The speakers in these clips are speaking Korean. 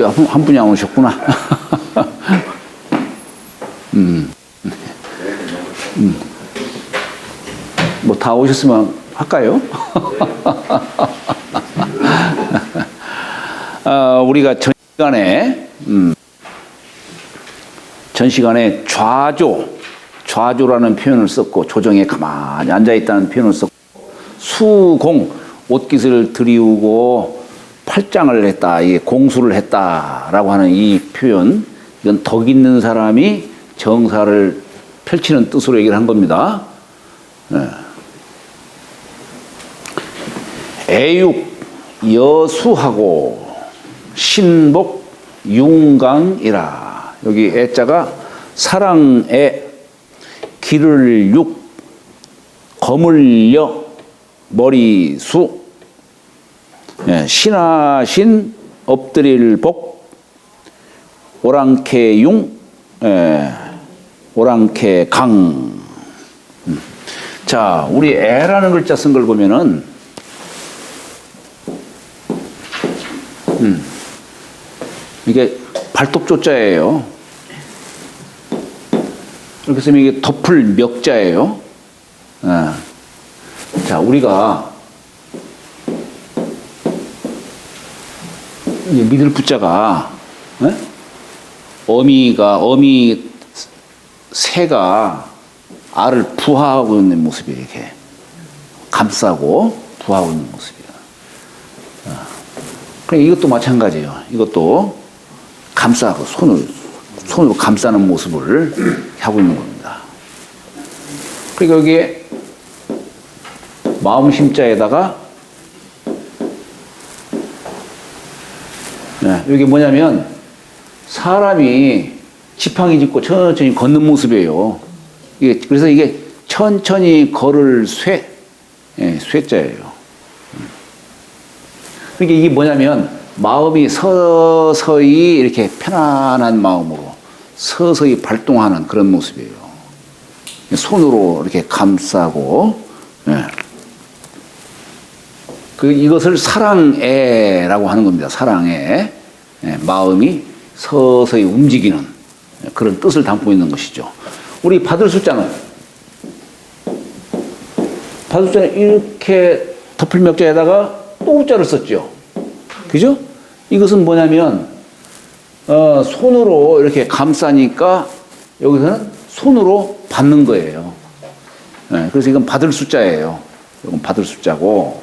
아직 한 분이 안 오셨구나. 뭐 다 오셨으면 할까요? 우리가 전 시간에 좌조라는 표현을 썼고, 조정에 가만히 앉아있다는 표현을 썼고, 수공, 옷깃을 들이우고 팔짱을 했다, 이게 공수를 했다라고 하는 이 표현, 이건 덕 있는 사람이 정사를 펼치는 뜻으로 얘기를 한 겁니다. 애육, 여수하고 신복, 윤강이라. 여기 애자가 사랑에 기를 육, 검을 여, 머리수, 신하신, 엎드릴 복, 오랑캐 융, 오랑캐 강. 자, 우리 애라는 글자 쓴 걸 보면은, 이게 발톱조자예요. 이렇게 쓰면 이게 덮을 멱자예요. 자, 우리가 믿을 붙자가 어미 새가 알을 부화하고 있는 모습이 이렇게 감싸고 부화하고 있는 모습이에요. 그러니까 이것도 마찬가지예요. 이것도 감싸고 손으로 감싸는 모습을 하고 있는 겁니다. 그러니까 여기에 마음 심자에다가 여기 뭐냐면 사람이 지팡이 짚고 천천히 걷는 모습이에요. 그래서 이게 천천히 걸을 쇠자예요. 그러니까 이게 뭐냐면 마음이 서서히 이렇게 편안한 마음으로 서서히 발동하는 그런 모습이에요. 손으로 이렇게 감싸고, 이것을 사랑애라고 하는 겁니다. 사랑애. 마음이 서서히 움직이는 그런 뜻을 담고 있는 것이죠. 우리 받을 숫자는 이렇게 덮을멱자에다가 또 우자를 썼죠. 그죠? 이것은 뭐냐면, 손으로 이렇게 감싸니까 여기서는 손으로 받는 거예요. 그래서 이건 받을 숫자예요. 이건 받을 숫자고,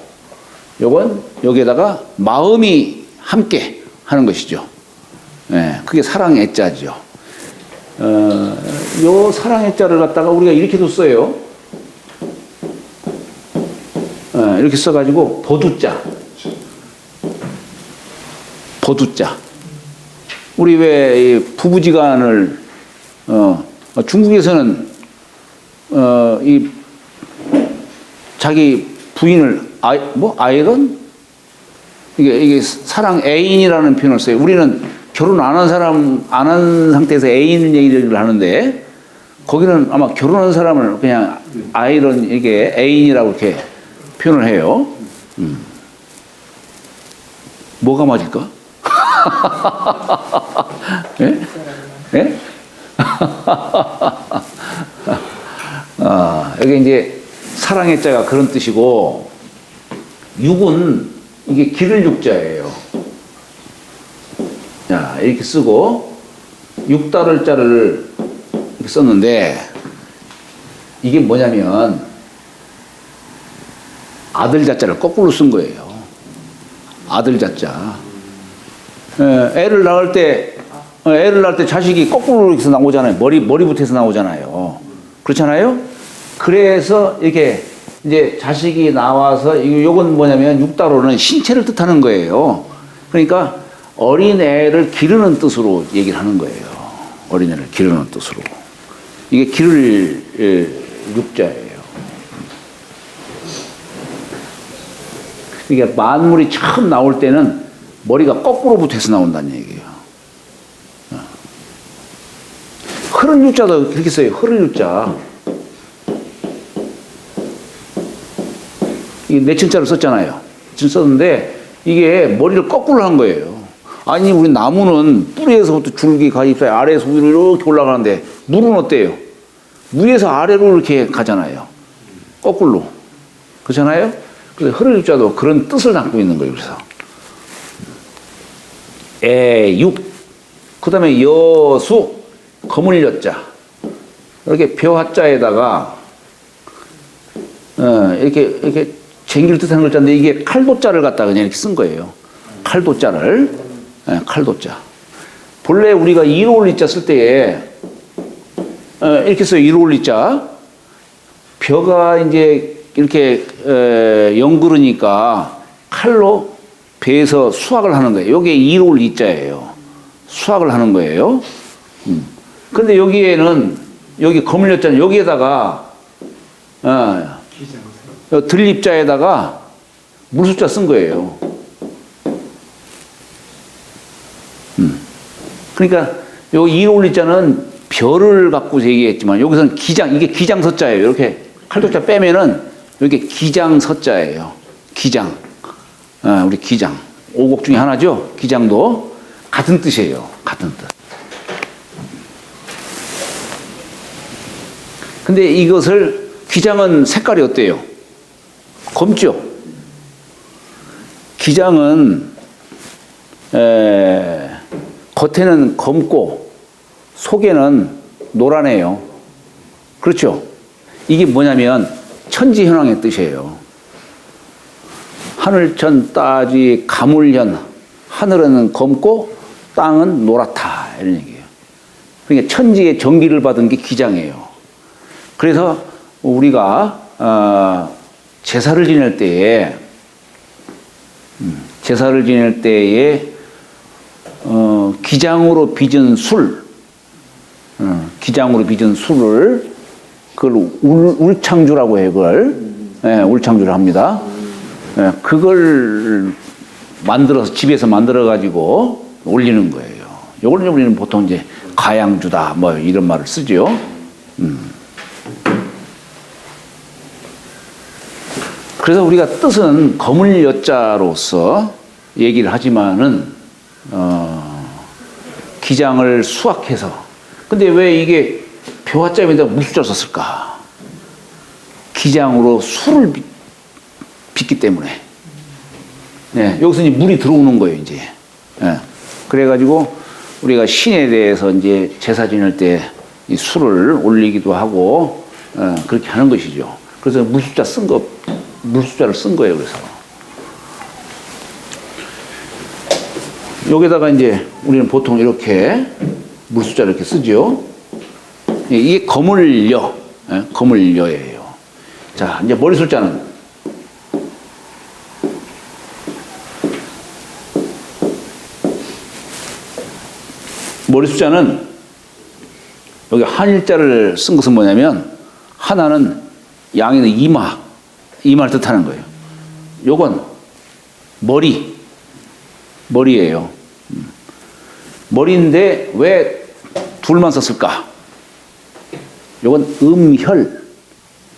이건 여기에다가 마음이 함께 하는 것이죠. 그게 사랑의 자죠. 요 사랑의 자를 갖다가 우리가 이렇게도 써요. 이렇게 써가지고 보두자. 우리 왜 부부지간을 중국에서는 이 자기 부인을 아이런 이게 사랑 애인이라는 표현을 써요. 우리는 결혼 안 한 상태에서 애인 얘기를 하는데 거기는 아마 결혼한 사람을 그냥 아이런 이게 애인이라고 이렇게 표현을 해요. 뭐가 맞을까? 예? 예? 여기 이제 사랑의 자가 그런 뜻이고, 육은 이게 기를 육자예요. 자, 이렇게 쓰고, 육다를 자를 이렇게 썼는데, 이게 뭐냐면, 아들 자자를 거꾸로 쓴 거예요. 아들 자자. 애를 낳을 때 자식이 거꾸로 이렇게 나오잖아요. 머리부터 해서 나오잖아요. 그렇잖아요? 그래서 이렇게 이제 자식이 나와서, 요건 뭐냐면 육다로는 신체를 뜻하는 거예요. 그러니까 어린애를 기르는 뜻으로 얘기를 하는 거예요. 어린애를 기르는 뜻으로. 이게 기를 육자예요. 그러니까 만물이 처음 나올 때는 머리가 거꾸로 붙어서 나온다는 얘기예요. 흐른 육자도 그렇게 써요. 흐른 육자. 이 내층자를 썼잖아요. 지금 썼는데 이게 머리를 거꾸로 한 거예요. 아니, 우리 나무는 뿌리에서부터 줄기, 가지사이, 아래에서 위로 이렇게 올라가는데, 물은 어때요? 위에서 아래로 이렇게 가잖아요. 거꾸로. 그렇잖아요? 그래서 흐를자도 그런 뜻을 담고 있는 거예요. 그래서. 애육. 그 다음에 여수, 거물 여자. 이렇게 벼화자에다가, 이렇게 쟁기를 뜻하는 글자인데, 이게 칼도자를 갖다가 그냥 이렇게 쓴 거예요. 칼도자를. 칼도자. 본래 우리가 이로올리자 쓸 때에, 이렇게 써요. 이로올리자. 벼가 이제 이렇게, 영그르니까 칼로 배에서 수확을 하는 거예요. 이게 이로올리자예요. 수확을 하는 거예요. 근데 여기에는, 여기 거물렸잖아요. 여기에다가, 들립자에다가 물숫자 쓴 거예요. 그러니까, 요 이로올리자는 별을 갖고 얘기했지만, 여기서는 기장, 이게 기장서자예요. 이렇게 칼도자 빼면은, 이게 기장서자예요. 기장. 우리 기장. 오곡 중에 하나죠. 기장도. 같은 뜻이에요. 같은 뜻. 근데 이것을, 기장은 색깔이 어때요? 검죠? 기장은, 겉에는 검고, 속에는 노란해요. 그렇죠? 이게 뭐냐면, 천지현황의 뜻이에요. 하늘천 따지 가물현, 하늘은 검고, 땅은 노랗다. 이런 얘기예요. 그러니까 천지의 정기를 받은 게 기장이에요. 그래서 우리가 제사를 지낼 때에 기장으로 빚은 술, 기장으로 빚은 술을 그걸 울창주라고 해요. 그걸 울창주를 합니다. 그걸 만들어서 집에서 만들어 가지고 올리는 거예요. 요걸 우리는 보통 이제 가양주다 뭐 이런 말을 쓰죠. 그래서 우리가 뜻은 거물 여자로서 얘기를 하지만은 기장을 수확해서, 근데 왜 이게 벼화자에다 물숫자 썼을까? 기장으로 술을 빚기 때문에. 여기서 이제 물이 들어오는 거예요, 이제. 그래가지고 우리가 신에 대해서 이제 제사 지낼 때 이 술을 올리기도 하고 그렇게 하는 것이죠. 그래서 물숫자를 쓴 거예요. 그래서 여기다가 이제 우리는 보통 이렇게 물숫자를 이렇게 쓰죠. 이게 거물여, 거물여예요. 자, 이제 머리 숫자는 여기 한일자를 쓴 것은 뭐냐면, 하나는 양에는 이마를 뜻하는 거예요. 요건 머리예요. 머리인데 왜 둘만 썼을까? 요건 음혈.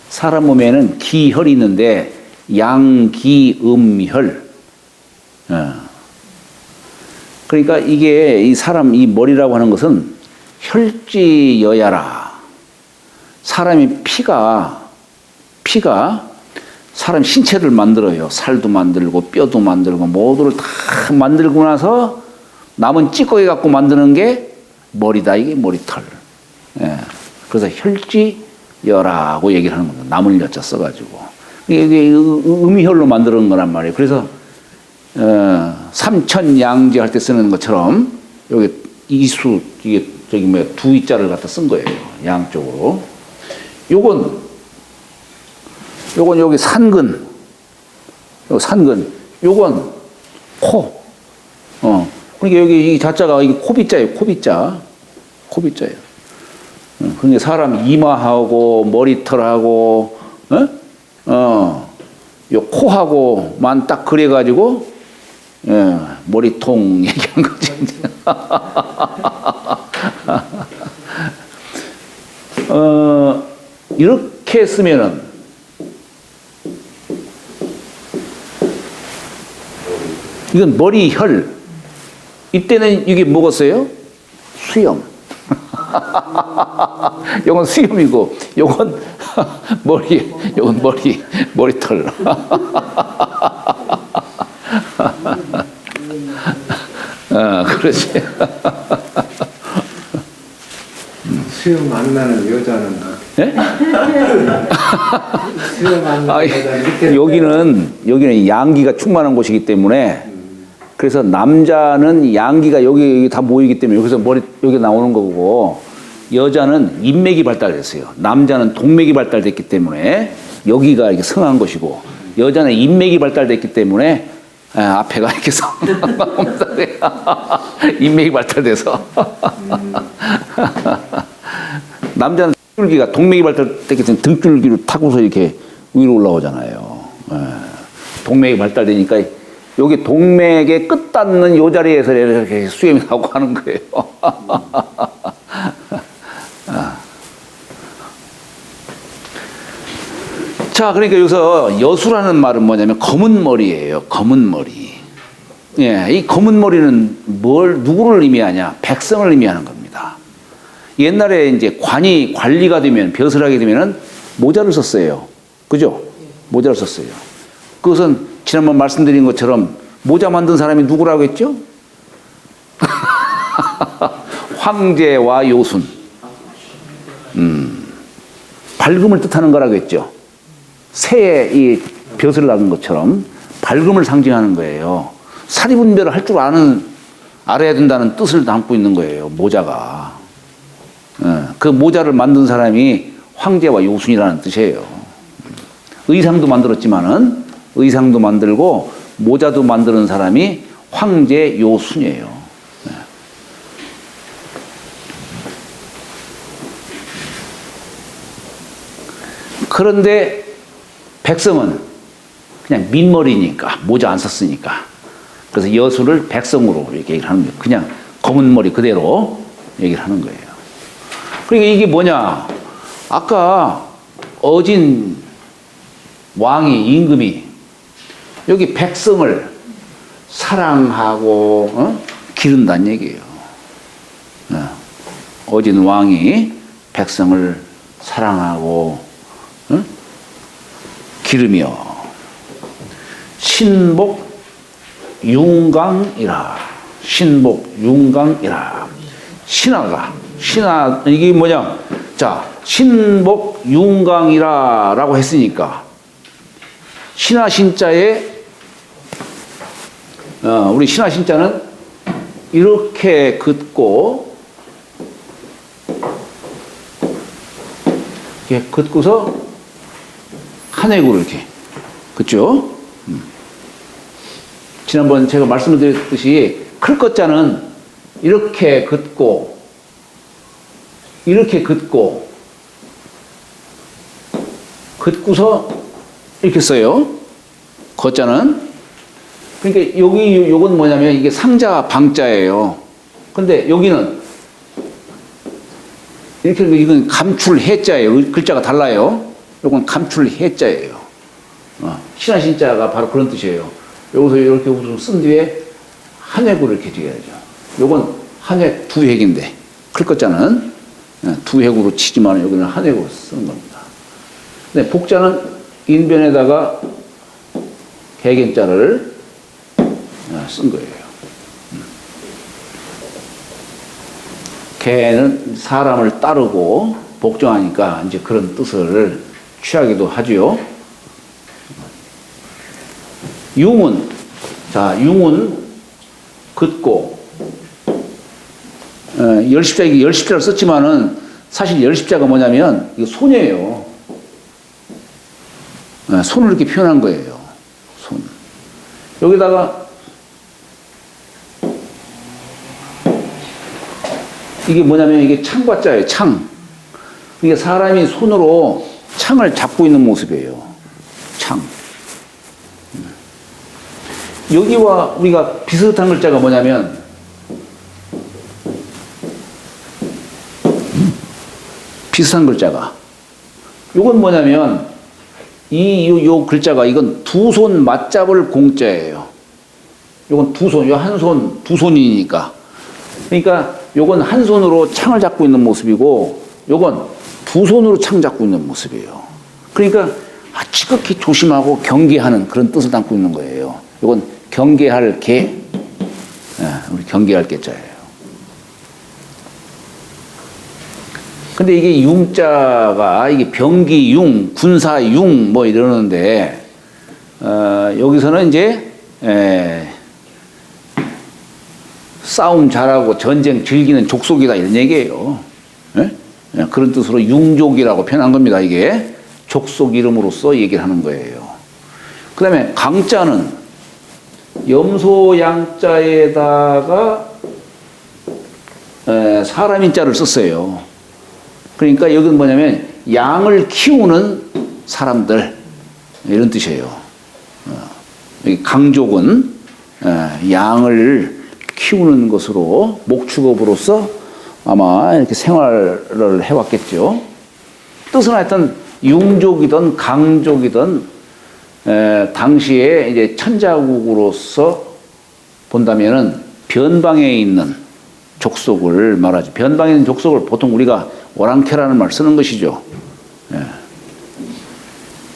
사람 몸에는 기혈이 있는데 양기음혈. 그러니까 이게 이 사람 이 머리라고 하는 것은 혈지여야라. 사람이 피가 사람 신체를 만들어요. 살도 만들고 뼈도 만들고 모두를 다 만들고 나서 남은 찌꺼기 갖고 만드는 게 머리다. 이게 머리털. 그래서 혈지여라고 얘기를 하는 겁니다. 남을 여자 써가지고. 이게 음혈로 만드는 거란 말이에요. 그래서 삼천양지 할 때 쓰는 것처럼 여기 이수, 이게 저기 뭐야, 두 이자를 갖다 쓴 거예요. 양쪽으로. 요건 여기 산근. 요건 코. 그러니까 여기 이 자자가 이게 코비자예요. 코비자예요. 그러니까 사람 이마하고 머리털하고, 요 코하고만 딱 그래가지고, 머리통 얘기한 거죠. 이렇게 쓰면은, 이건 머리혈. 이때는 이게 뭐겠어요? 수염. 요건 수염이고, 요건 머리, 요건 머리털. 그렇지. 수염 안 나는 여자는 예? 수염 안 나는 여자는 이렇게 여기는 양기가 충만한 곳이기 때문에 그래서 남자는 양기가 여기 다 모이기 때문에 여기서 여기 나오는 거고 여자는 인맥이 발달됐어요. 남자는 동맥이 발달됐기 때문에 여기가 이렇게 성한 것이고 여자는 인맥이 발달됐기 때문에 앞에가 이렇게 인맥이 발달돼서 남자는 등줄기가 동맥이 발달됐기 때문에 등줄기로 타고서 이렇게 위로 올라오잖아요. 동맥이 발달되니까 여기 동맥의 끝 닿는 요 자리에서 이렇게 수염이 나오고 하는 거예요. 자, 그러니까 여기서 여수라는 말은 뭐냐면 검은 머리예요. 검은 머리. 예, 이 검은 머리는 누구를 의미하냐? 백성을 의미하는 겁니다. 옛날에 이제 관이 관리가 되면, 벼슬하게 되면은 모자를 썼어요. 그죠? 모자를 썼어요. 그것은 지난번 말씀드린 것처럼 모자 만든 사람이 누구라고 했죠? 황제와 요순. 밝음을 뜻하는 거라고 했죠. 새에 이 벼슬을 나는 것처럼 밝음을 상징하는 거예요. 사리분별을 할 줄 알아야 된다는 뜻을 담고 있는 거예요. 모자가. 그 모자를 만든 사람이 황제와 요순이라는 뜻이에요. 의상도 만들고 모자도 만드는 사람이 황제 요순이에요. 그런데 백성은 그냥 민머리니까 모자 안 썼으니까 그래서 여수를 백성으로 이렇게 얘기를 하는 거예요. 그냥 검은 머리 그대로 얘기를 하는 거예요. 그러니까 이게 뭐냐? 아까 어진 왕이 임금이 여기 백성을 사랑하고 기른다는 얘기예요. 어진 왕이 백성을 사랑하고 기르며 신복 윤강이라. 신하 이게 뭐냐? 자, 신복 윤강이라라고 했으니까 신하 신자에 우리 신하 신자는 이렇게 긋고 이렇게 긋고서 한획으로 이렇게 그죠? 지난번 제가 말씀을 드렸듯이 클 것자는 이렇게 긋고 긋고서 이렇게 써요. 거자는. 그러니까 요건 뭐냐면 이게 상자 방자예요. 근데 여기는 이렇게 이건 감출 해자예요. 글자가 달라요. 요건 감출 해자예요. 신하 신자가 바로 그런 뜻이에요. 여기서 이렇게 우선 쓴 뒤에 한획으로 이렇게 돼야죠. 요건 한획 두 획인데 클 것자는 두 획으로 치지만 여기는 한획으로 쓰는 겁니다. 근데 복자는 인변에다가 개견자를 쓴 거예요. 개는 사람을 따르고 복종하니까 이제 그런 뜻을 취하기도 하지요. 융은 긋고 열십자를 썼지만은 사실 열십자가 뭐냐면 이거 손이에요. 손을 이렇게 표현한 거예요. 손. 여기다가 이게 뭐냐면 이게 창과자예요. 창. 이게 사람이 손으로 창을 잡고 있는 모습이에요. 창. 여기와 우리가 비슷한 글자가 뭐냐면 비슷한 글자가 요건 뭐냐면 요 글자가 이건 두 손 맞잡을 공자예요. 요건 두 손, 요 한 손, 두 손이니까. 그러니까 요건 한 손으로 창을 잡고 있는 모습이고 요건 두 손으로 창 잡고 있는 모습이에요. 그러니까 지극히 조심하고 경계하는 그런 뜻을 담고 있는 거예요. 요건 경계할 계, 우리 경계할 계자예요. 근데 이게 융자가 이게 병기융, 군사융 뭐 이러는데 여기서는 이제 싸움 잘하고 전쟁 즐기는 족속이다 이런 얘기예요. 그런 뜻으로 융족이라고 표현한 겁니다. 이게 족속 이름으로서 얘기를 하는 거예요. 그 다음에 강자는 염소 양자에다가 사람 인자를 썼어요. 그러니까 여기는 뭐냐면 양을 키우는 사람들 이런 뜻이에요. 강족은 양을 키우는 것으로 목축업으로서 아마 이렇게 생활을 해왔겠죠. 뜻은 하여튼 융족이든 강족이든 당시에 이제 천자국으로서 본다면은 변방에 있는 족속을 말하죠. 변방에 있는 족속을 보통 우리가 오랑캐라는 말 쓰는 것이죠.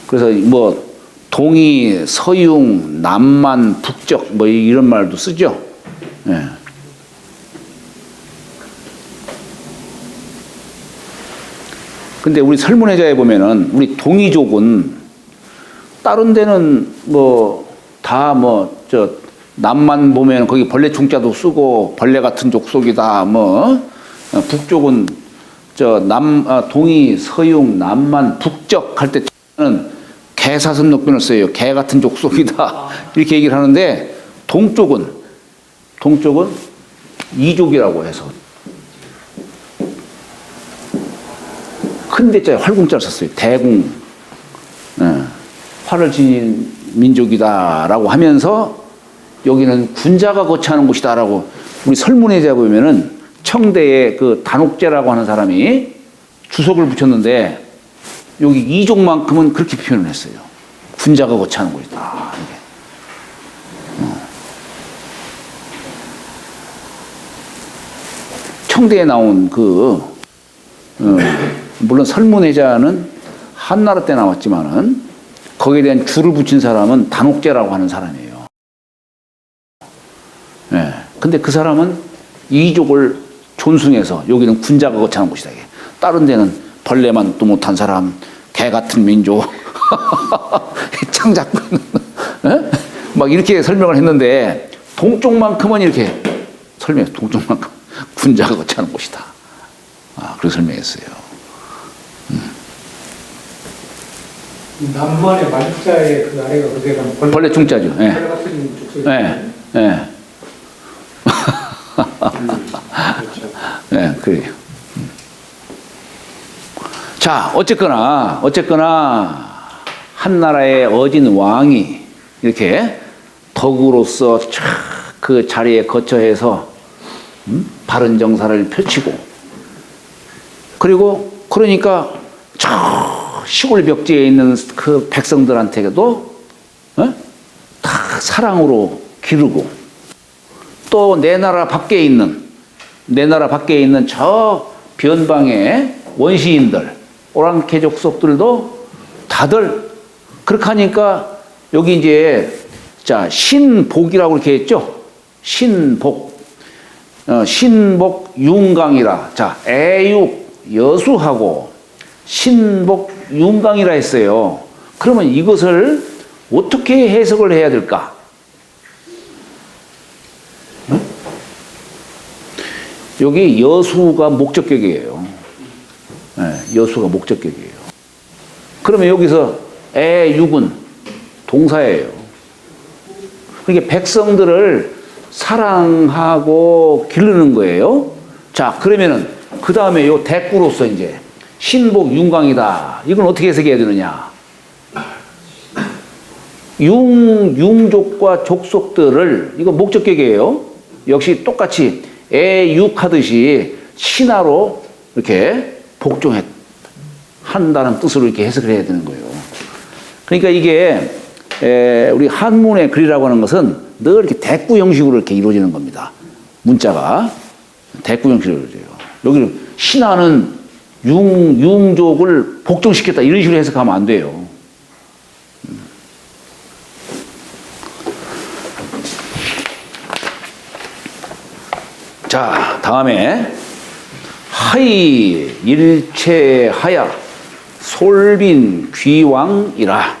그래서 뭐 동이, 서융, 남만, 북적 뭐 이런 말도 쓰죠. 근데 우리 설문해자에 보면은 우리 동이족은 다른 데는 뭐 다 뭐 저 남만 보면 거기 벌레 충자도 쓰고 벌레 같은 족속이다 뭐 북쪽은 저 동이, 서융, 남만, 북적 할 때는 개사슴 역변을 써요. 개 같은 족속이다 이렇게 얘기를 하는데 동쪽은 이족이라고 해서 큰 대자에 활궁자를 썼어요. 대궁, 활을 지닌 민족이다라고 하면서 여기는 군자가 거처하는 곳이다라고 우리 설문에자 보면은 청대에 그 단옥제라고 하는 사람이 주석을 붙였는데 여기 이족만큼은 그렇게 표현을 했어요. 군자가 거처하는 곳이다. 청대에 나온 물론 설문해자는 한나라 때 나왔지만은 거기에 대한 줄을 붙인 사람은 단옥제라고 하는 사람이에요. 근데 그 사람은 이족을 존숭해서 여기는 군자가 거처하는 곳이다. 다른 데는 벌레만 또 못한 사람, 개 같은 민족, 창 잡고 있는, 막 이렇게 설명을 했는데 동쪽만큼은 이렇게 설명해요. 동쪽만큼 군자가 거처하는 곳이다. 그렇게 설명했어요. 남만의 만자의 그 아래가 그대가 벌레 충자죠. 벌레 같은 족속이. 그렇죠. 그래요. 자, 어쨌거나 한 나라의 어진 왕이 이렇게 덕으로서 그 자리에 거처해서 바른 정사를 펼치고 그리고 그러니까 저 시골 벽지에 있는 그 백성들한테도 다 사랑으로 기르고 또 내 나라 밖에 있는 저 변방의 원시인들 오랑캐 족속들도 다들 그렇게 하니까 여기 이제 자 신복이라고 이렇게 했죠. 신복 윤강이라 자 애육 여수하고 신복 윤강이라 했어요. 그러면 이것을 어떻게 해석을 해야 될까? 여기 여수가 목적격이에요. 여수가 목적격이에요. 그러면 여기서 애육은 동사예요. 그러니까 백성들을 사랑하고 기르는 거예요. 자, 그러면은 그 다음에 요 대꾸로서 이제 신복 윤광이다. 이건 어떻게 해석해야 되느냐? 융족과 족속들을 이거 목적격이에요. 역시 똑같이 애육하듯이 신하로 이렇게 복종한다는 뜻으로 이렇게 해석을 해야 되는 거예요. 그러니까 이게 우리 한문의 글이라고 하는 것은 늘 이렇게 대꾸 형식으로 이렇게 이루어지는 겁니다. 문자가 대꾸 형식으로 이루어져요. 여기는 신하는 융족을 복종시켰다 이런 식으로 해석하면 안 돼요. 자, 다음에 하이 일체하야 솔빈 귀왕이라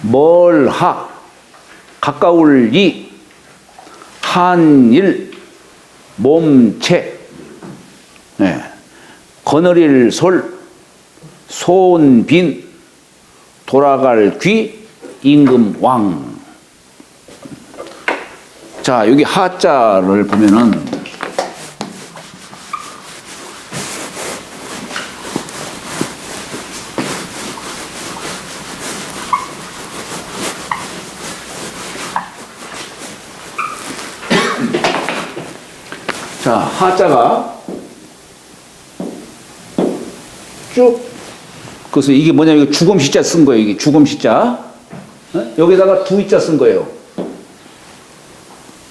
멀하 가까울 이 한일 몸체 네. 거느릴 솔 손빈 돌아갈 귀 임금왕. 자, 여기 하자를 보면은 자, 하자가 쭉, 그래서 이게 뭐냐면 이거 주검시자 쓴 거예요. 이게 주검시자. 여기다가 두이자 쓴 거예요.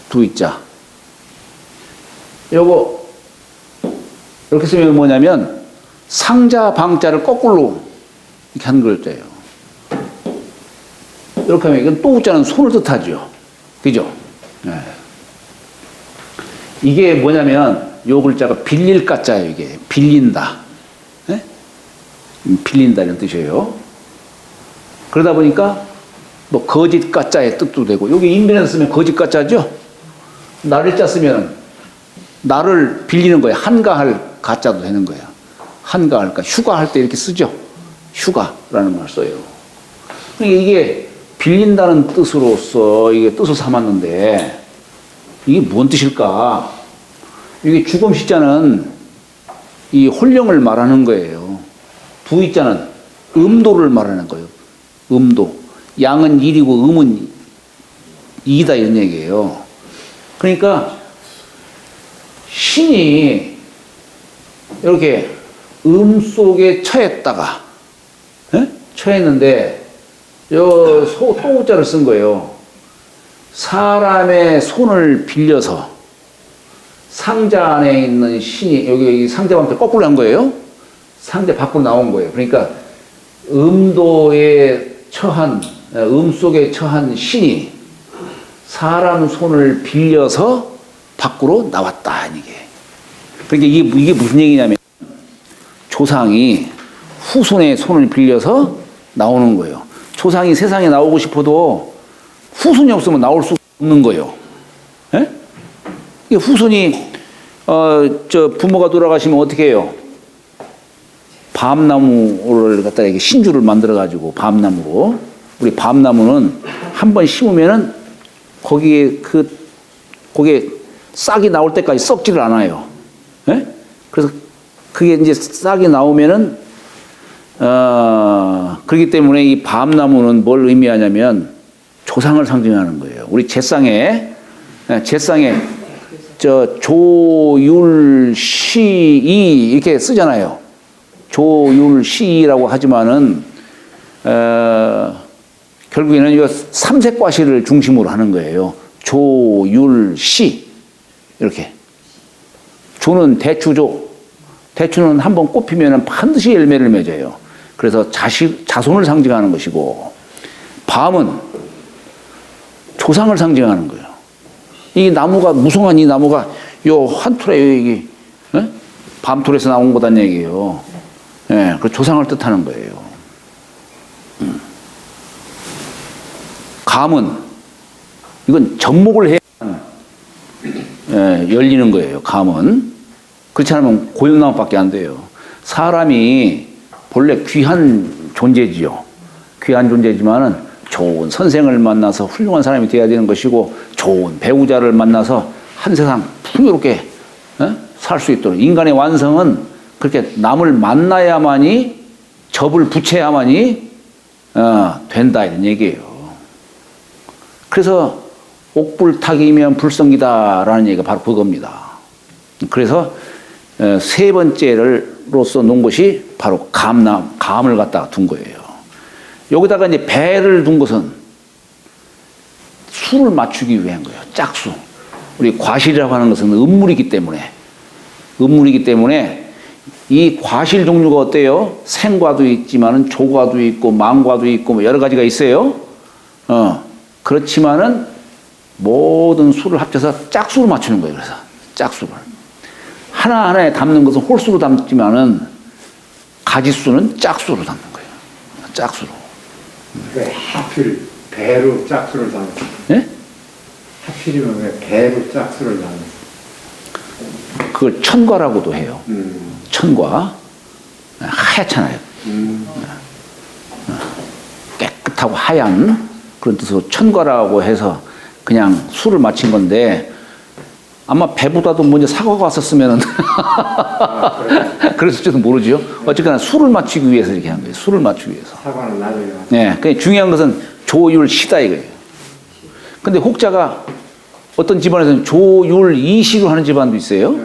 두이자. 요거, 이렇게 쓰면 뭐냐면 상자, 방자를 거꾸로 이렇게 하는 글자예요. 이렇게 하면 이건 또 우자는 손을 뜻하죠. 그죠? 네. 이게 뭐냐면 요 글자가 빌릴 가짜예요. 이게 빌린다, 네? 빌린다 이런 뜻이에요. 그러다 보니까 뭐 거짓 가짜의 뜻도 되고, 여기 인변에서 쓰면 거짓 가짜죠. 나를자 쓰면 나를 빌리는 거예요. 한가할 가짜도 되는 거예요. 한가할까, 휴가할 때 이렇게 쓰죠. 휴가라는 말 써요. 그러니까 이게 빌린다는 뜻으로서 이게 뜻을 삼았는데, 이게 뭔 뜻일까? 이게 주검시자는 이 혼령을 말하는 거예요. 두이자는 음도를 말하는 거예요. 음도. 양은 일이고 음은 이다 이런 얘기예요. 그러니까 신이 이렇게 음 속에 처했다가, 처했는데 요 또우자를 쓴 거예요. 사람의 손을 빌려서 상자 안에 있는 신이, 여기 상자 방패 거꾸로 한 거예요. 상자 밖으로 나온 거예요. 그러니까 음도에 처한, 음 속에 처한 신이 사람 손을 빌려서 밖으로 나왔다, 이게. 그러니까 이게 무슨 얘기냐면, 조상이 후손의 손을 빌려서 나오는 거예요. 조상이 세상에 나오고 싶어도 후손이 없으면 나올 수 없는 거예요. 예? 후손이, 부모가 돌아가시면 어떻게 해요? 밤나무를 갖다가 이렇게 신주를 만들어가지고, 밤나무로. 우리 밤나무는 한번 심으면은 거기에 싹이 나올 때까지 썩지를 않아요. 예? 그래서 그게 이제 싹이 나오면은, 그렇기 때문에 이 밤나무는 뭘 의미하냐면 조상을 상징하는 거예요. 우리 제상에 조율시이 이렇게 쓰잖아요. 조율시라고 하지만은, 결국에는 이거 삼색과시를 중심으로 하는 거예요. 조율시. 이렇게. 조는 대추조. 대추는 한번 꽃피면 반드시 열매를 맺어요. 그래서 자손을 상징하는 것이고, 밤은 조상을 상징하는 거예요. 이 나무가, 무성한 이 나무가 요 한 툴에 이게, 밤툴에서 나온 거단 얘기예요. 예, 그 조상을 뜻하는 거예요. 감은, 이건 접목을 해야 열리는 거예요. 감은. 그렇지 않으면 고용나무밖에 안 돼요. 사람이 본래 귀한 존재지요. 귀한 존재지만은 좋은 선생을 만나서 훌륭한 사람이 되어야 되는 것이고, 좋은 배우자를 만나서 한 세상 풍요롭게 살 수 있도록, 인간의 완성은 그렇게 남을 만나야만이, 접을 붙여야만이 된다 이런 얘기예요. 그래서 옥불탁이면 불성이다라는 얘기가 바로 그겁니다. 그래서 세 번째로서 놓은 것이 바로 감을 갖다가 둔 거예요. 여기다가 이제 배를 둔 것은 수를 맞추기 위한 거예요. 짝수. 우리 과실이라고 하는 것은 음물이기 때문에 이 과실 종류가 어때요? 생과도 있지만은 조과도 있고 망과도 있고 뭐 여러 가지가 있어요. 그렇지만은 모든 수를 합쳐서 짝수로 맞추는 거예요. 그래서 짝수를 하나하나에 담는 것은 홀수로 담지만은 가지수는 짝수로 담는 거예요. 짝수로. 왜 하필 배로 짝수를 나눴어? 예? 하필이면 왜 배로 짝수를 나눴어? 그걸 천과라고도 해요. 천과. 하얗잖아요. 깨끗하고 하얀 그런 뜻으로 천과라고 해서 그냥 수를 맞힌 건데 아마 배보다도 먼저 사과가 왔었으면 그랬을지도 모르죠. 어쨌거나 수를 맞추기 위해서 이렇게 한 거예요. 수를 맞추기 위해서. 사과는 나중에 왔어. 네, 그러니까 중요한 것은 조율시다 이거예요. 근데 혹자가 어떤 집안에서는 조율이시로 하는 집안도 있어요.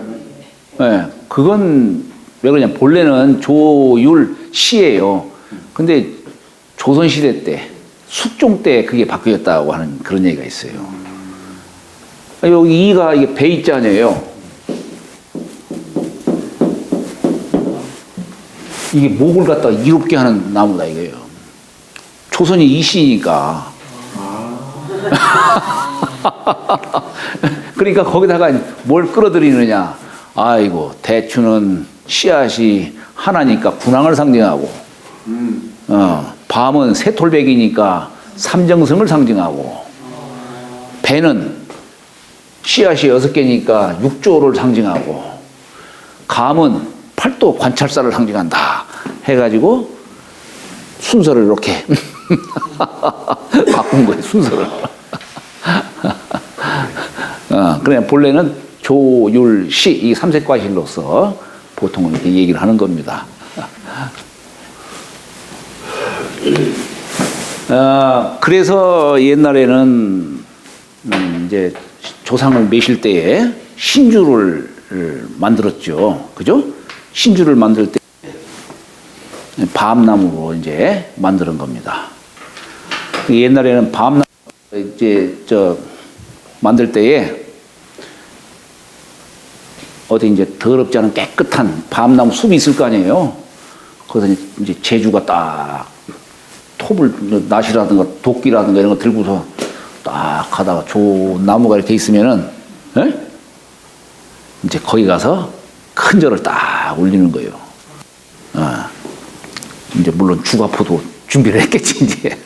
네, 그건 왜 그러냐? 본래는 조율시예요. 근데 조선시대 때, 숙종 때 그게 바뀌었다고 하는 그런 얘기가 있어요. 여기 이가 이게 배이자녀예요. 이게 목을 갖다가 이롭게 하는 나무다 이거예요. 조선이 이시니까. 그러니까 거기다가 뭘 끌어들이느냐. 아이고 대추는 씨앗이 하나니까 군왕을 상징하고, 밤은 새톨백이니까 삼정승을 상징하고, 배는 씨앗이 6개니까 육조를 상징하고, 감은 팔도 관찰사를 상징한다 해가지고 순서를 이렇게 바꾼 거예요. 순서를. 그래 본래는 조율시 이 삼색과실로서 보통은 이렇게 얘기를 하는 겁니다. 그래서 옛날에는 이제 조상을 매실 때에 신주를 만들었죠. 그죠? 신주를 만들 때 밤나무로 이제 만드는 겁니다. 옛날에는 밤나무 이제 만들 때에 어디 이제 더럽지 않은 깨끗한 밤나무 숲이 있을 거 아니에요. 거기서 이제 제주가 딱 톱을 낫이라든가 도끼라든가 이런 거 들고서 딱 가다가 좋은 나무가 이렇게 있으면은 이제 거기 가서 큰 절을 딱 올리는 거예요. 이제 물론 주가포도 준비를 했겠지 이제.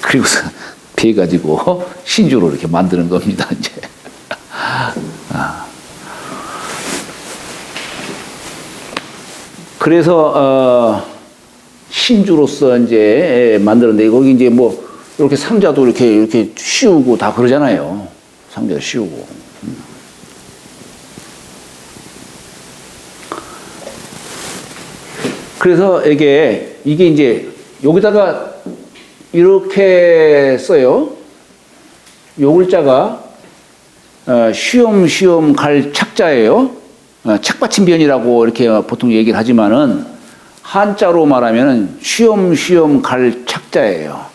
그리고서 배 가지고 신주로 이렇게 만드는 겁니다 이제. 그래서 신주로서 이제 만드는데 거기 이제 뭐 이렇게 상자도 이렇게 씌우고 다 그러잖아요. 상자도 씌우고. 그래서 이게 이제 여기다가 이렇게 써요. 요 글자가 쉬엄쉬엄 갈 착자예요. 착받침변이라고 이렇게 보통 얘기를 하지만은 한자로 말하면은 쉬엄쉬엄 갈 착자예요.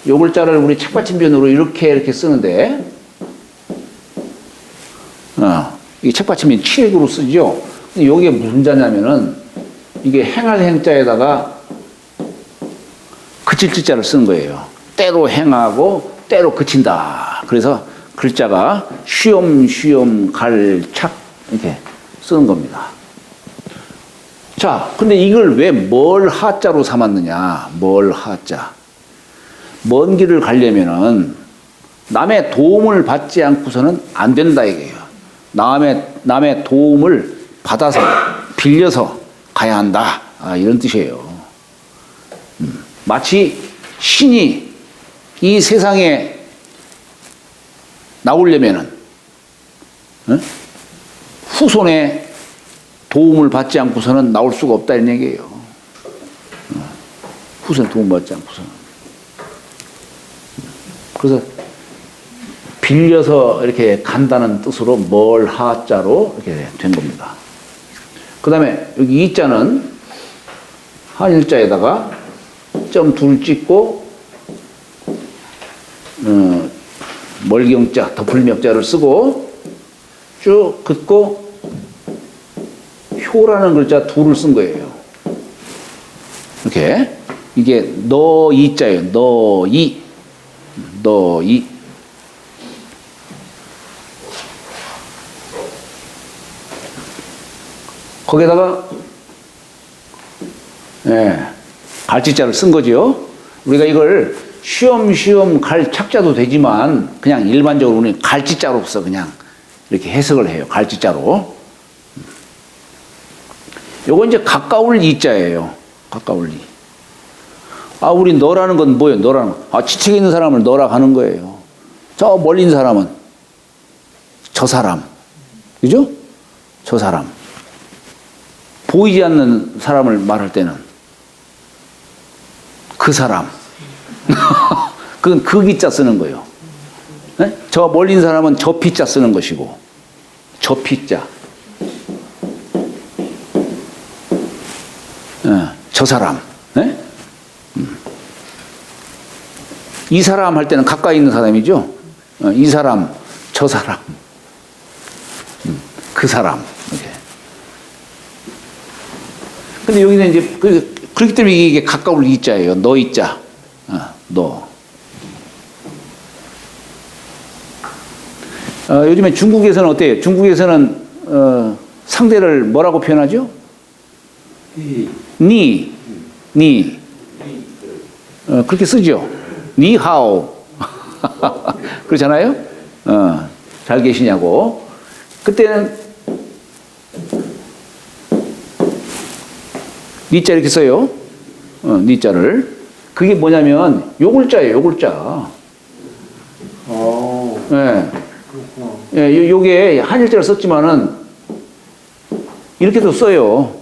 요 글자를 우리 착받침변으로 이렇게 쓰는데, 이게 착받침변 치액으로 쓰죠. 근데 요게 무슨 자냐면은 이게 행할 행자에다가 그칠 자를 쓰는 거예요. 때로 행하고 때로 그친다. 그래서 글자가 쉬엄쉬엄 갈착 이렇게 쓰는 겁니다. 자, 근데 이걸 왜 뭘 하자로 삼았느냐? 뭘 하자. 먼 길을 가려면은 남의 도움을 받지 않고서는 안 된다 이거예요. 남의 도움을 받아서 빌려서 가야 한다. 이런 뜻이에요. 마치 신이 이 세상에 나오려면은 후손의 도움을 받지 않고서는 나올 수가 없다 이런 얘기예요. 후손의 도움을 받지 않고서는. 그래서 빌려서 이렇게 간다는 뜻으로 뭘 하자로 이렇게 된 겁니다. 그 다음에 여기 이자는 한일자에다가 점 둘 찍고 멀경자, 덮을멱자를 쓰고 쭉 긋고 효라는 글자 둘을 쓴 거예요. 이렇게. 이게 너이자예요. 너이. 너이. 거기다가 갈지자를 쓴 거죠. 우리가 이걸 쉬엄쉬엄 갈 착자도 되지만 그냥 일반적으로 우리는 갈지자로서 그냥 이렇게 해석을 해요. 갈지자로. 요거 이제 가까울 이자예요. 가까울 이. 아, 우리 너라는 건 뭐예요? 너라는 거. 아, 지책에 있는 사람을 너라 하는 거예요. 저 멀리 있는 사람은 저 사람. 그죠? 저 사람. 보이지 않는 사람을 말할 때는 그 사람. 그건 그 기자 쓰는 거예요. 네? 저 멀리 있는 사람은 저 피자 쓰는 것이고, 저 피자. 저 사람. 네? 이 사람 할 때는 가까이 있는 사람이죠. 이 사람, 저 사람, 그 사람. 이렇게. 근데 여기는 이제 그렇기 때문에 이게 가까울 이자예요. 너 이자. 너. 요즘에 중국에서는 어때요? 중국에서는 상대를 뭐라고 표현하죠? 니. 그렇게 쓰죠. 니하오. 그렇잖아요? 잘 계시냐고. 그때는 니자 이렇게 써요. 니자를. 그게 뭐냐면 요글자예요. 요글자. 예. 예, 요게 한일자를 썼지만은 이렇게도 써요.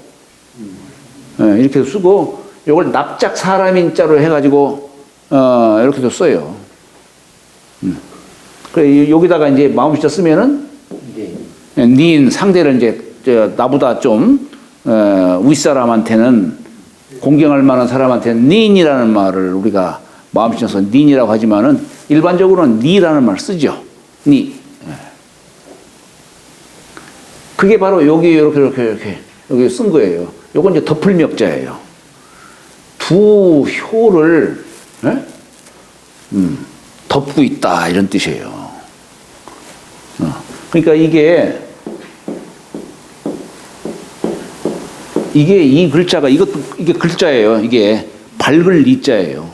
예, 이렇게도 쓰고 요걸 납작 사람인자로 해가지고 이렇게도 써요. 그래 여기다가 이제 마음시자 쓰면은 닌 상대를 이제 나보다 좀 윗사람한테는 공경할 만한 사람한테는 닌이라는 말을 우리가 마음시자서 닌이라고 하지만은 일반적으로는 니라는 말을 쓰죠. 니. 그게 바로 여기 이렇게 여기 쓴 거예요. 요건 이제 덮을멱자예요. 두 효를 덮고 있다 이런 뜻이에요. 그러니까 이게 이 글자가 이게 글자예요. 이게 밝을 리자예요.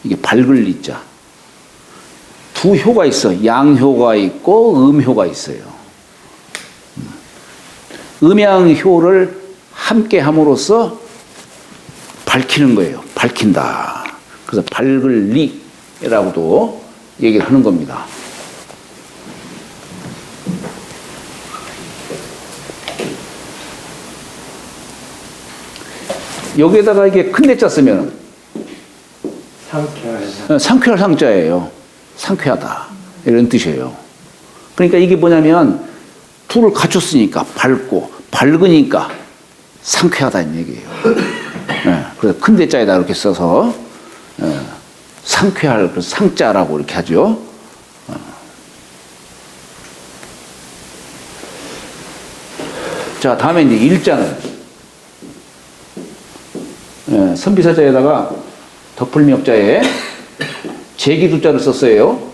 이게 밝을 리자. 두 효가 있어. 양효가 있고 음효가 있어요. 음양효를 함께 함으로써 밝히는 거예요. 밝힌다. 그래서 밝을 리라고도 얘기를 하는 겁니다. 여기에다가 이게 큰 대자 쓰면 상쾌할 상자예요. 상쾌하다. 이런 뜻이에요. 그러니까 이게 뭐냐면 둘을 갖췄으니까 밝고 밝으니까 상쾌하다는 얘기예요. 네, 그래서 큰 대자에다 이렇게 써서 상쾌할 상자라고 이렇게 하죠. 자, 다음에 이제 일자는 선비사자에다가 덮을멱자에 제기두자를 썼어요.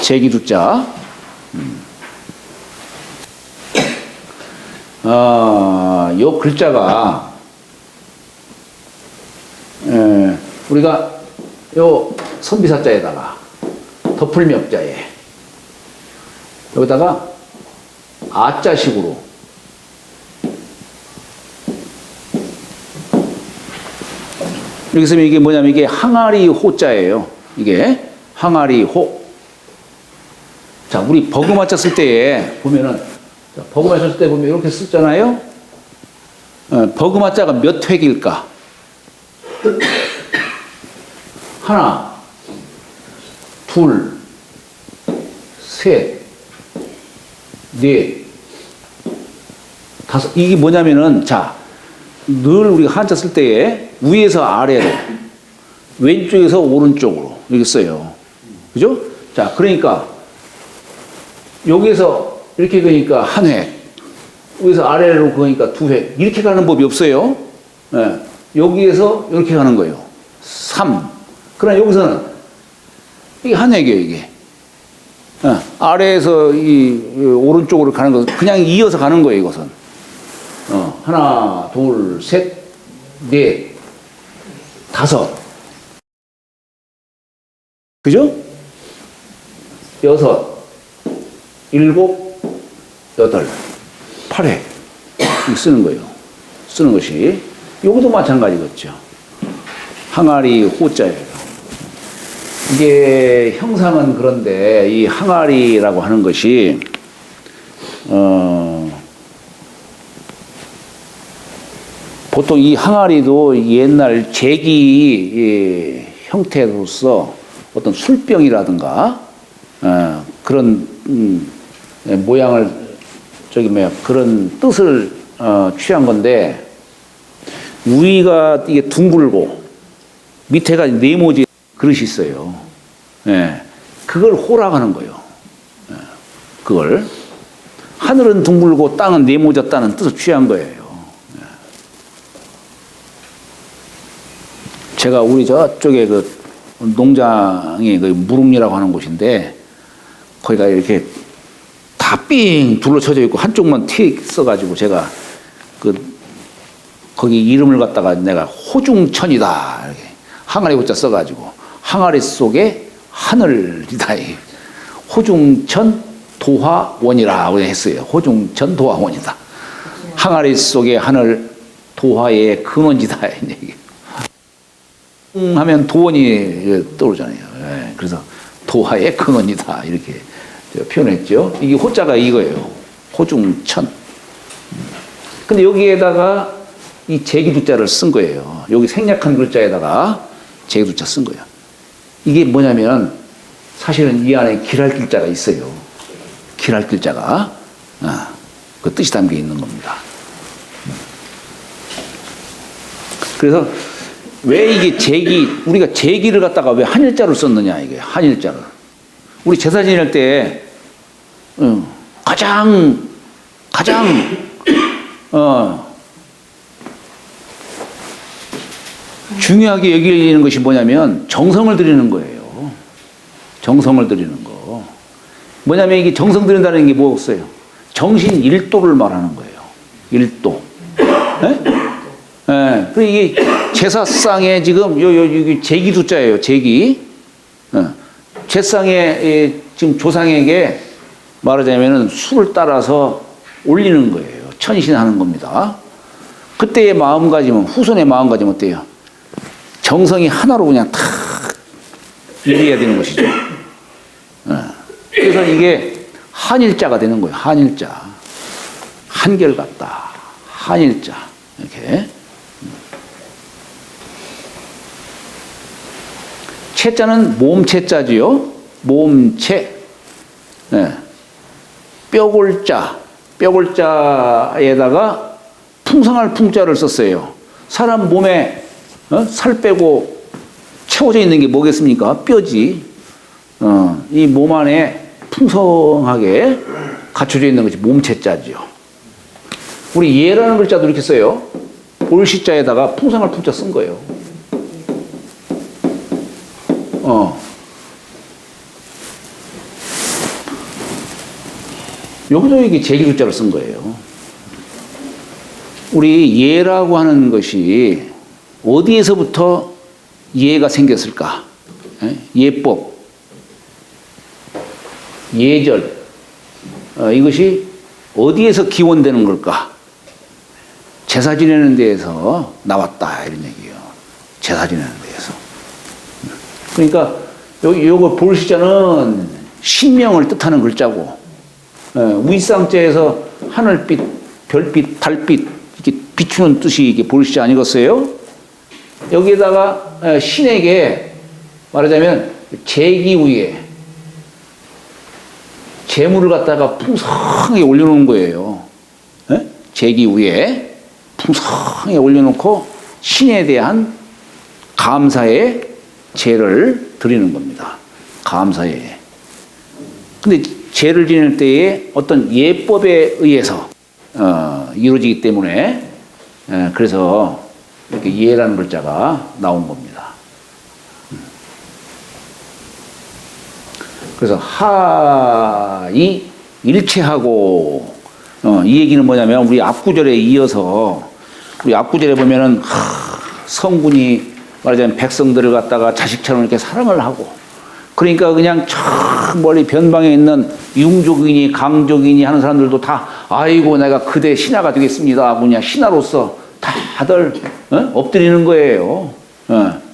제기두자. 요 글자가 우리가 요 선비사자에다가 덮을멱자에 여기다가 아자식으로 이렇게 쓰면 이게 뭐냐면 이게 항아리 호자예요. 이게 항아리 호. 자, 우리 버그마자 쓸 때에 보면은 버그마자 쓸 때 보면 이렇게 쓰잖아요. 버그마자가 몇 획일까? 하나, 둘, 셋, 넷, 다섯. 이게 뭐냐면은 자, 늘 우리가 한자 쓸 때에 위에서 아래로 왼쪽에서 오른쪽으로 이렇게 써요. 그죠? 자, 그러니까 여기에서 이렇게 그니까 한 획, 여기서 아래로 그니까 두 획, 이렇게 가는 법이 없어요. 예. 여기에서 이렇게 가는 거예요. 3. 그러나 여기서는 이게 한 획이에요, 이게. 예. 아래에서 이 오른쪽으로 가는 것은 그냥 이어서 가는 거예요, 이것은. 하나, 둘, 셋, 넷, 다섯. 그죠? 여섯, 일곱, 여덟, 8회 쓰는 거예요. 쓰는 것이. 요것도 마찬가지겠죠. 항아리 호자예요. 이게 형상은 그런데 이 항아리라고 하는 것이 보통 이 항아리도 옛날 제기 형태로서 어떤 술병이라든가 그런 모양을 그런 뜻을 취한 건데 위가 이게 둥글고 밑에가 네모지 그릇이 있어요. 예, 그걸 호라고 하는 거예요. 예, 그걸 하늘은 둥글고 땅은 네모졌다는 뜻을 취한 거예요. 제가 우리 저쪽에 그 농장이 그 무릉리라고 하는 곳인데 거기가 이렇게 다 삥 둘러쳐져 있고 한쪽만 튀 써가지고 제가 거기 이름을 갖다가 내가 호중천이다 이렇게 항아리 호자 써가지고 항아리 속에 하늘이다 호중천 도화원이라고 했어요. 호중천 도화원이다. 항아리 속에 하늘 도화의 근원지다 이 얘기. 하면 도원이 떠오르잖아요. 예, 그래서 도화의 근원이다 이렇게 표현했죠. 이게 호자가 이거예요. 호중천. 근데 여기에다가 이 제기두자를 쓴 거예요. 여기 생략한 글자에다가 제기두자 쓴 거예요. 이게 뭐냐면 사실은 이 안에 길할길자가 있어요. 길할길자가 그 뜻이 담겨 있는 겁니다. 그래서 왜 이게 우리가 제기를 갖다가 왜 한일자로 썼느냐, 이게, 한일자를. 우리 제사 지낼 때, 가장, 중요하게 여기는 것이 뭐냐면, 정성을 들이는 거예요. 정성을 들이는 거. 뭐냐면 이게 정성 들인다는 게 뭐였어요? 정신 일도를 말하는 거예요. 일도. 네? 예, 그리고 이게 제사상에 지금 여기 제기두자예요. 제기. 제상에 지금 조상에게 말하자면은 술을 따라서 올리는 거예요. 천신하는 겁니다. 그때의 마음가짐은 후손의 마음가짐은 어때요? 정성이 하나로 그냥 탁 일해야 되는 것이죠. 그래서 이게 한일자가 되는 거예요. 한일자. 한결같다. 한일자. 이렇게. 채자는 몸채자지요. 몸채. 네. 뼈골자. 뼈골자에다가 풍성할 풍자를 썼어요. 사람 몸에 살 빼고 채워져 있는 게 뭐겠습니까? 뼈지. 이 몸 안에 풍성하게 갖춰져 있는 것이 몸채자지요. 우리 예라는 글자도 이렇게 써요. 볼시자에다가 풍성할 풍자 쓴 거예요. 여기도 이게 제기두자를 쓴 거예요. 우리 예라고 하는 것이 어디에서부터 예가 생겼을까? 예법, 예절, 이것이 어디에서 기원되는 걸까? 제사 지내는 데에서 나왔다 이런 얘기예요. 제사 지내는 데에서. 그러니까 요거 볼시자는 신명을 뜻하는 글자고 위쌍자에서 하늘빛, 별빛, 달빛 이렇게 비추는 뜻이 이게 볼시자 아니겠어요? 여기에다가 신에게 말하자면 제기 위에 재물을 갖다가 풍성하게 올려놓은 거예요. 제기 위에 풍성하게 올려놓고 신에 대한 감사의 제를 드리는 겁니다. 감사해. 근데 죄를 지낼 때에 어떤 예법에 의해서 이루어지기 때문에 그래서 이렇게 예라는 글자가 나온 겁니다. 그래서 하이 일체하고 이 얘기는 뭐냐면 우리 앞구절에 이어서 우리 앞구절에 보면은 성군이 말하자면 백성들을 갖다가 자식처럼 이렇게 사랑을 하고 그러니까 그냥 저 멀리 변방에 있는 융족이니 강족이니 하는 사람들도 다 아이고 내가 그대 신하가 되겠습니다 하고 그냥 신하로서 다들 엎드리는 거예요.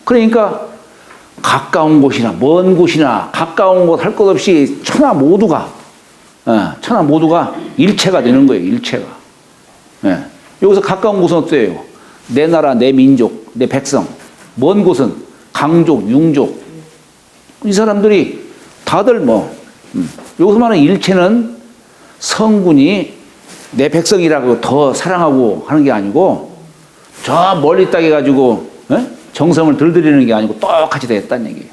그러니까 가까운 곳이나 먼 곳이나 가까운 곳 할 것 없이 천하 모두가 일체가 되는 거예요. 일체가. 여기서 가까운 곳은 어때요? 내 나라, 내 민족, 내 백성. 먼 곳은 강족, 융족. 이 사람들이 다들 여기서 말하는 일체는 성군이 내 백성이라고 더 사랑하고 하는 게 아니고 저 멀리 땅에 가지고 정성을 들들이는 게 아니고 똑같이 됐다는 얘기예요.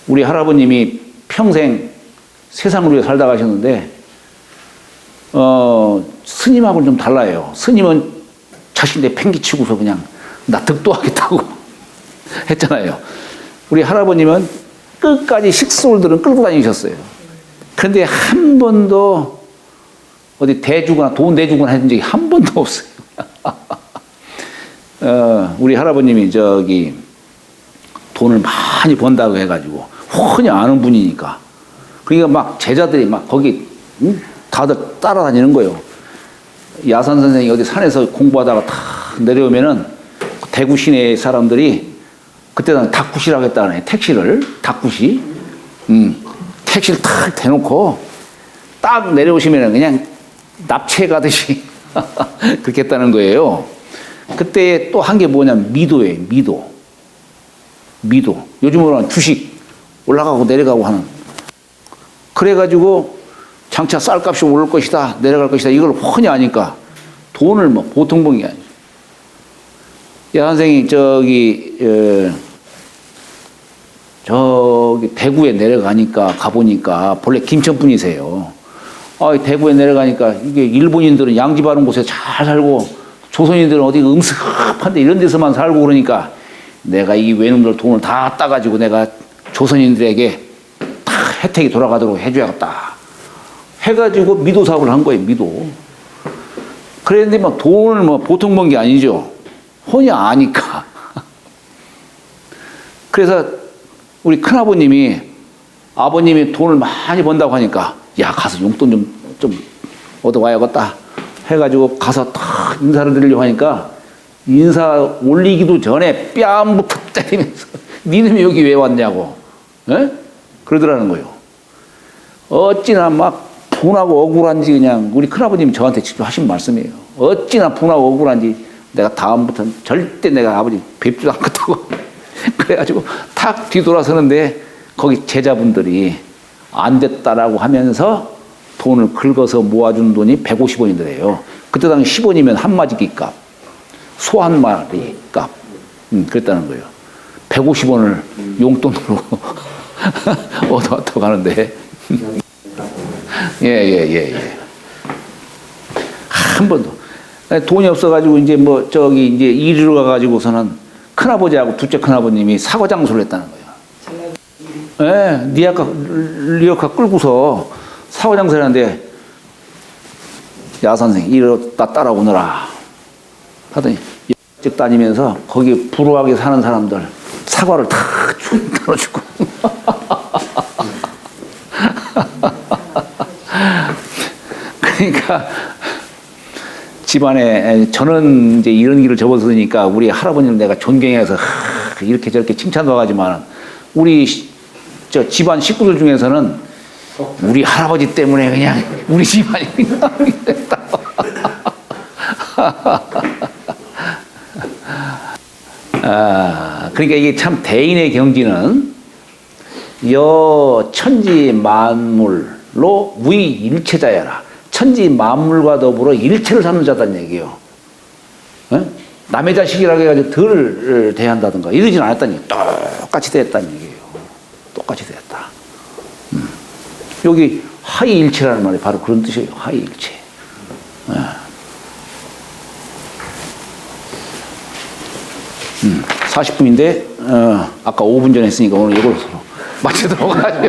우리 할아버님이 평생 세상을 위해 살다 가셨는데 스님하고는 좀 달라요. 스님은 자신의 팽기치고서 그냥 나 득도하겠다고 했잖아요. 우리 할아버님은 끝까지 식솔들은 끌고 다니셨어요. 그런데 한 번도 어디 대주거나 돈 내주거나 한 적이 한 번도 없어요. 우리 할아버님이 돈을 많이 번다고 해가지고 흔히 아는 분이니까 그러니까 막 제자들이 막 거기 다들 따라다니는 거예요. 야산 선생이 어디 산에서 공부하다가 탁 내려오면은 대구 시내 사람들이 그때는 닭구시라고 했다네. 택시를 닭구시 택시를 탁 대놓고 딱 내려오시면은 그냥 납치해 가듯이 그렇게 했다는 거예요. 그때 또 한 게 뭐냐면 미도예요. 미도. 요즘으로는 주식 올라가고 내려가고 하는. 그래가지고 장차 쌀값이 오를 것이다, 내려갈 것이다 이걸 훤히 아니까 돈을 보통 번 게 아니죠. 야 선생이 대구에 내려가니까 가보니까 본래 김천 분이세요. 대구에 내려가니까 이게 일본인들은 양지 바른 곳에 잘 살고 조선인들은 어디 음습한데 이런 데서만 살고 그러니까 내가 이 외놈들 돈을 다 따가지고 내가 조선인들에게 다 혜택이 돌아가도록 해줘야겠다 해가지고 미도 사업을 한 거예요. 미도. 그랬는데 돈을 보통 번 게 아니죠. 혼이 아니까. 그래서 우리 큰아버님이 아버님이 돈을 많이 번다고 하니까 야 가서 용돈 좀 얻어와야겠다 해가지고 가서 딱 인사를 드리려고 하니까 인사 올리기도 전에 뺨부터 때리면서 니놈이 여기 왜 왔냐고 그러더라는 거예요. 어찌나 막 분하고 억울한지 그냥 우리 큰아버님이 저한테 직접 하신 말씀이에요. 어찌나 분하고 억울한지 내가 다음부터는 절대 내가 아버지 뵙지도 않겠다고 그래가지고 탁 뒤돌아서는데 거기 제자분들이 안 됐다라고 하면서 돈을 긁어서 모아준 돈이 150원이더래요. 그때 당시 10원이면 한 마지기 값, 소 한 마리 값 그랬다는 거예요. 150원을 용돈으로 얻어왔다고 하는데 예. 한 번도 돈이 없어가지고 이제 이제 이리로 가가지고서는 큰아버지하고 둘째 큰아버님이 사과 장수를 했다는 거예요. 예, 리어카 끌고서 사과 장수를 했는데 야 선생 이리로 따라오너라 하더니 쭉 다니면서 거기 불우하게 사는 사람들 사과를 다 나눠주고 그러니까 집안에 저는 이제 이런 길을 접어서니까 우리 할아버님을 내가 존경해서 이렇게 저렇게 칭찬도 하지만 우리 집안 식구들 중에서는 우리 할아버지 때문에 그냥 우리 집안이 그냥 됐다. 그러니까 이게 참 대인의 경지는 여 천지 만물로 무의 일체자야라. 천지 만물과 더불어 일체를 사는 자다는 얘기예요. 남의 자식이라고 해가지고 덜 대한다든가 이러진 않았다니 똑같이 대했다는 얘기예요. 똑같이 되었다. 여기 하이일체라는 말이 바로 그런 뜻이에요. 하이일체. 40분인데 아까 5분 전에 했으니까 오늘 이걸로 마치도록 하죠.